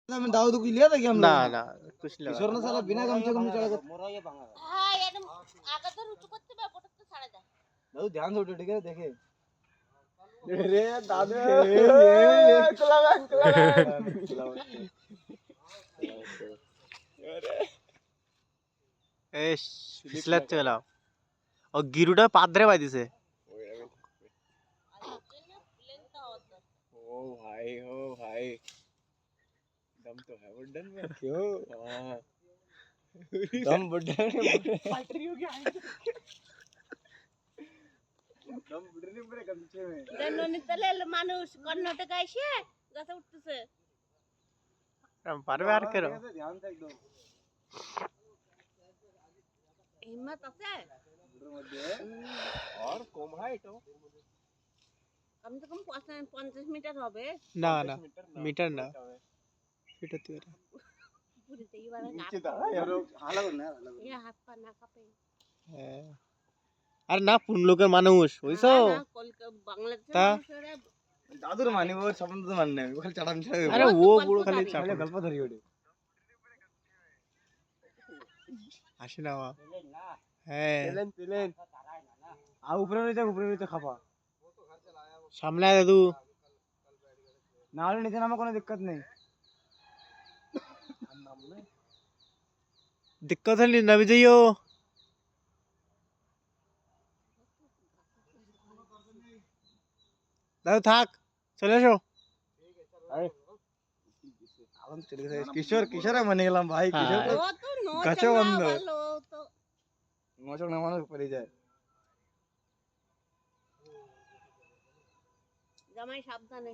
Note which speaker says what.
Speaker 1: मैं दाऊद को लिया था क्या हम
Speaker 2: ना
Speaker 1: लोग
Speaker 2: ना कुछ लगा
Speaker 1: किशोर ने साला बिना गमछे को चढ़ा कर
Speaker 3: हां एकदम आगे तो उंचू করতে হবে পটক তো ছাড়া যায়
Speaker 1: दाऊद ध्यान से उठो ठीक है देखे
Speaker 2: रे दादू এস পিছলাচ্ছে গেল ও গিরুটা পাদরে বাই দিছে
Speaker 4: ओ भाई दम तो है वुडन में क्यों हाँ दम वुडन बैटरी हो गया दम वुडन में पूरे गमछे में
Speaker 3: জাননি তাহলে মানুষ কর্ণাটক আইছে গাছে উঠতেছে
Speaker 2: পারবে আর কেরো
Speaker 1: ध्यान से एकदम
Speaker 3: হিম্মত আছে
Speaker 4: और कम हाइट हो
Speaker 3: কমসে কম 50 মিটার হবে
Speaker 2: না না মিটার না সেটা তুই
Speaker 3: পুরিতে এবারে
Speaker 4: नीचे था
Speaker 1: यार हाला करना है हाला
Speaker 3: এ হাত পা না কাঁপে
Speaker 2: হ্যাঁ আর না কোন লোকের মানুষ হইছো
Speaker 3: না কলকাতা বাংলাদেশের
Speaker 2: তা?
Speaker 3: মানুষেরা
Speaker 1: दादू माने वो सपन तो मानने वो खाली चढ़ा मिछा
Speaker 2: আরে
Speaker 3: ও
Speaker 2: ও
Speaker 3: তো
Speaker 2: বুড়ো খালি
Speaker 3: গল্পধারী।
Speaker 2: চাপ
Speaker 1: खाली गल्प धरी ओडे
Speaker 2: আসে না মা হ্যাঁ
Speaker 4: प्लेन
Speaker 1: आ ऊपर नीचे खापा
Speaker 2: সামনে দাদু
Speaker 1: नाले नीचे ना में कोनो दिक्कत नहीं
Speaker 2: दिक्कत है ना भी जाइयो দাদু থাক চলে এসো
Speaker 1: आलम चले गए किशोर किशोर माने गेलाम भाई
Speaker 2: हाँ।
Speaker 1: किशोर
Speaker 3: ও তো নো
Speaker 1: গাছে
Speaker 3: চালা
Speaker 1: বন্ধ।
Speaker 3: ভালো তো
Speaker 1: मोचक ना मानो ऊपर ही जाए
Speaker 3: জামাই সাবধানে